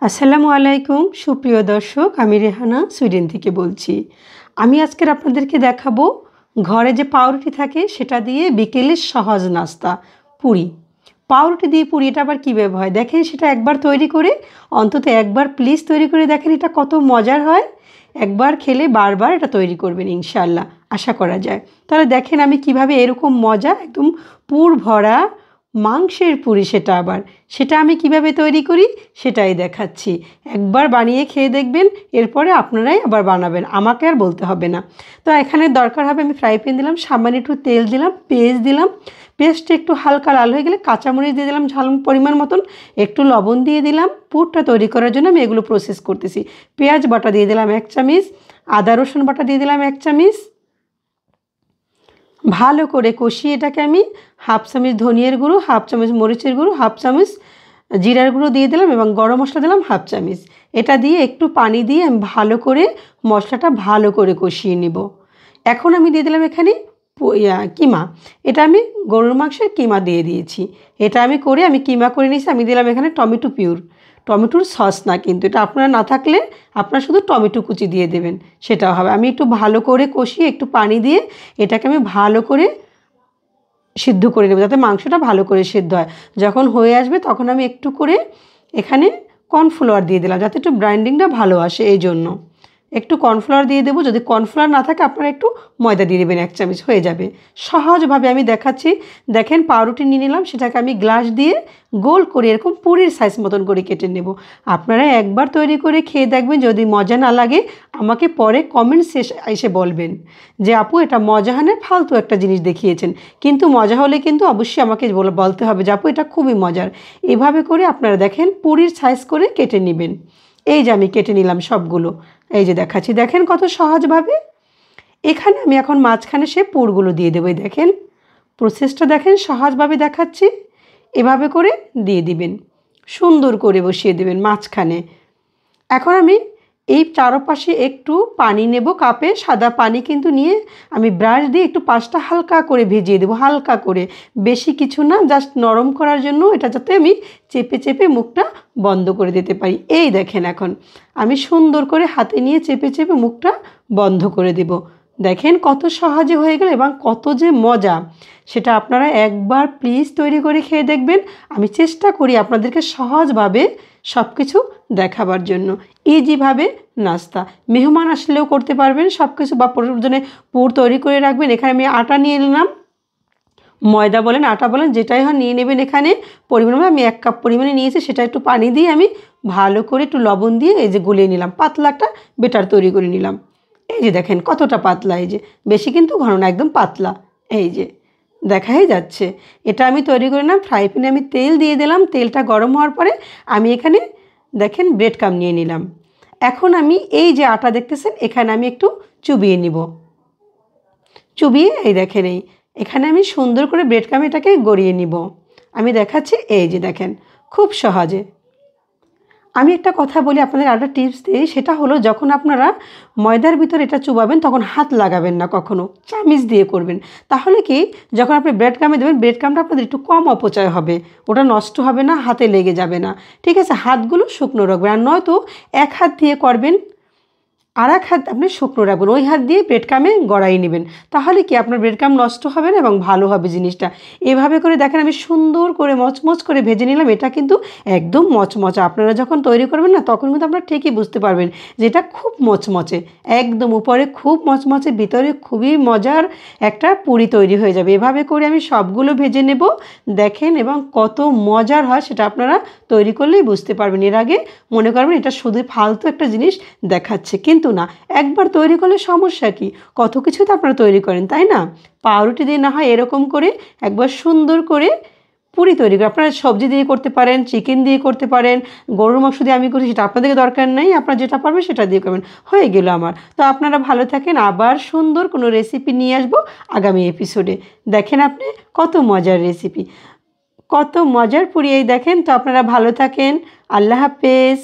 আসসালামু আলাইকুম সুপ্রিয় দর্শক, আমি রেহানা সুইডেন থেকে বলছি। আমি আজকের আপনাদেরকে দেখাবো ঘরে যে পাউরুটি থাকে সেটা দিয়ে বিকেলের সহজ নাস্তা পুরি। পাউরুটি দিয়ে পুরি এটা আবার কীভাবে হয় দেখেন, সেটা একবার তৈরি করে অন্তত একবার প্লিজ তৈরি করে দেখেন, এটা কত মজার হয়। একবার খেলে বারবার এটা তৈরি করবেন ইনশাআল্লাহ, আশা করা যায়। তাহলে দেখেন আমি কিভাবে এরকম মজা একদম পুর ভরা মাংসের পুরি, সেটা আমি কিভাবে তৈরি করি সেটাই দেখাচ্ছি। একবার বানিয়ে খেয়ে দেখবেন, এরপরে আপনারাই আবার বানাবেন, আমাকে আর বলতে হবে না। তো এখানে দরকার হবে, আমি ফ্রাই প্যান দিলাম, সামান্য একটু তেল দিলাম, পেঁয়াজ দিলাম, পেঁয়াজটা একটু হালকা লাল হয়ে গেলে কাঁচামরিচ দিয়ে দিলাম ঝাল পরিমাণ মতন, একটু লবণ দিয়ে দিলাম। পুরটা তৈরি করার জন্য আমি এগুলো প্রসেস করতেছি। পেঁয়াজ বাটা দিয়ে দিলাম 1 চামচ, আদা রসুন বাটা দিয়ে দিলাম 1 চামচ। ভালো করে কষিয়ে এটাকে আমি হাফ চামচ ধনিয়ার গুঁড়ো, হাফ চামচ মরিচের গুঁড়ো, হাফ চামচ জিরার গুঁড়ো দিয়ে দিলাম এবং গরম মশলা দিলাম হাফ চামচ। এটা দিয়ে একটু পানি দিয়ে আমি ভালো করে মশলাটা ভালো করে কষিয়ে নেব। এখন আমি দিয়ে দিলাম এখানে কিমা। এটা আমি গরুর মাংসের কিমা দিয়ে দিয়েছি। এটা আমি কিমা করে নিয়েছি। আমি দিলাম এখানে টমেটো পিউর, টমেটোর সস না, কিন্তু এটা আপনারা না থাকলে আপনারা শুধু টমেটো কুচি দিয়ে দেবেন, সেটাও হবে। আমি একটু ভালো করে কষিয়ে একটু পানি দিয়ে এটাকে আমি ভালো করে সিদ্ধ করে নেব, যাতে মাংসটা ভালো করে সিদ্ধ হয়। যখন হয়ে আসবে তখন আমি একটু করে এখানে কর্নফ্লাওয়ার দিয়ে দিলাম, যাতে একটু ব্রাইন্ডিংটা ভালো আসে, এই জন্য একটু কর্নফ্লাওয়ার দিয়ে দেবো। যদি কর্নফ্লাওয়ার না থাকে আপনারা একটু ময়দা দিয়ে দেবেন, 1 চামচ হয়ে যাবে। সহজভাবে আমি দেখাচ্ছি। দেখেন পাউরুটি নিয়ে নিলাম, সেটাকে আমি গ্লাস দিয়ে গোল করে এরকম পুরির সাইজ মতন করে কেটে নেব। আপনারা একবার তৈরি করে খেয়ে দেখবেন, যদি মজা না লাগে আমাকে পরে কমেন্টস এসে বলবেন যে আপু এটা মজা হয় না, ফালতু একটা জিনিস দেখিয়েছেন। কিন্তু মজা হলে কিন্তু অবশ্যই আমাকে বলতে হবে যে আপু এটা খুবই মজার। এভাবে করে আপনারা দেখেন পুরির সাইজ করে কেটে নেবেন। এই যে আমি কেটে নিলাম সবগুলো, এই যে দেখাচ্ছি, দেখেন কত সহজভাবে। এখানে আমি এখন মাঝখানে সে পুরগুলো দিয়ে দেবো। দেখেন প্রসেসটা, দেখেন সহজভাবে দেখাচ্ছি। এভাবে করে দিয়ে দিবেন, সুন্দর করে বসিয়ে দেবেন মাঝখানে। এখন আমি এই চারপাশে একটু পানি নেব, কাপে সাদা পানি কিন্তু নিয়ে আমি ব্রাশ দিয়ে একটু পাশটা হালকা করে ভিজিয়ে দেবো, হালকা করে, বেশি কিছু না, জাস্ট নরম করার জন্য, এটা যাতে আমি চেপে চেপে মুখটা বন্ধ করে দিতে পারি। এই দেখেন এখন আমি সুন্দর করে হাতে নিয়ে চেপে চেপে মুখটা বন্ধ করে দেব। দেখেন কত সহজে হয়ে গেল এবং কত যে মজা, সেটা আপনারা একবার প্লিজ তৈরি করে খেয়ে দেখবেন। আমি চেষ্টা করি আপনাদেরকে সহজভাবে সব কিছু দেখাবার জন্য। ইজিভাবে নাস্তা মেহমান আসলেও করতে পারবেন সব কিছু, বা প্রয়োজনে পুর তৈরি করে রাখবেন। এখানে আমি আটা নিয়ে নিলাম, ময়দা বলেন আটা বলেন যেটাই হয় নিয়ে নেবেন। এখানে পরিমাণ আমি 1 কাপ পরিমাণে নিয়েছি, সেটা একটু পানি দিয়ে আমি ভালো করে একটু লবণ দিয়ে এই যে গুলিয়ে নিলাম, পাতলা একটা বেটার তৈরি করে নিলাম। এই যে দেখেন কতটা পাতলা, এই যে বেশি কিন্তু ঘন না, একদম পাতলা, এই যে দেখাই যাচ্ছে। এটা আমি তৈরি করে নিলাম। ফ্রাই প্যানে আমি তেল দিয়ে দিলাম, তেলটা গরম হওয়ার পরে আমি এখানে দেখেন ব্রেড ক্রাম্ব নিয়ে নিলাম। এখন আমি এই যে আটা দেখতেছেন এখানে আমি একটু চুবিয়ে নিব, চুবিয়ে এই দেখেন এখানে আমি সুন্দর করে ব্রেড ক্রাম্ব এটাকে গড়িয়ে নিব। আমি দেখাচ্ছি, এই যে দেখেন খুব সহজে। আমি একটা কথা বলি আপনাদের, আরেকটা টিপস দিই, সেটা হলো যখন আপনারা ময়দার ভিতরে এটা চুবাবেন তখন হাত লাগাবেন না, কখনো চামিচ দিয়ে করবেন। তাহলে কি, যখন আপনি ব্রেড ক্রাম্বে দেবেন ব্রেড ক্রাম্বটা আপনাদের একটু কম অপচয় হবে, ওটা নষ্ট হবে না, হাতে লেগে যাবে না। ঠিক আছে, হাতগুলো শুকনো রাখবেন, আর নয়তো 1 হাত দিয়ে করবেন, আর 1 হাত আপনি শুকনো রাখবেন, ওই হাত দিয়ে ব্রেড ক্রাম্বে গড়াই নেবেন। তাহলে কি আপনার ব্রেড ক্রাম্ব নষ্ট হবে না এবং ভালো হবে জিনিসটা। এভাবে করে দেখেন আমি সুন্দর করে মচমচ করে ভেজে নিলাম। এটা কিন্তু একদম মচমচে, আপনারা যখন তৈরি করবেন না তখন কিন্তু আপনারা ঠিকই বুঝতে পারবেন যে এটা খুব মচমচে, একদম উপরে খুব মচমচে, ভিতরে খুবই মজার একটা পুরি তৈরি হয়ে যাবে। এভাবে করে আমি সবগুলো ভেজে নেব দেখেন, এবং কত মজার হয় সেটা আপনারা তৈরি করলেই বুঝতে পারবেন। এর আগে মনে করবেন এটা শুধু ফালতু একটা জিনিস দেখাচ্ছে, কিন্তু না, একবার তৈরি করলে সমস্যা কি, কত কিছু তো আপনারা তৈরি করেন, তাই না? পাউরুটি দিয়ে না হয় এরকম করে একবার সুন্দর করে পুরি তৈরি করে আপনারা সবজি দিয়ে করতে পারেন, চিকেন দিয়ে করতে পারেন, গরুর মাংস দিয়ে আমি করি, সেটা আপনাদেরকে দরকার নেই, আপনারা যেটা পারবেন সেটা দিয়ে করবেন। হয়ে গেল আমার। তো আপনারা ভালো থাকেন, আবার সুন্দর কোনো রেসিপি নিয়ে আসবো আগামী এপিসোডে। দেখেন আপনি কত মজার রেসিপি, কত মজার পুরি, এই দেখেন। তো আপনারা ভালো থাকেন, আল্লাহ হাফেজ।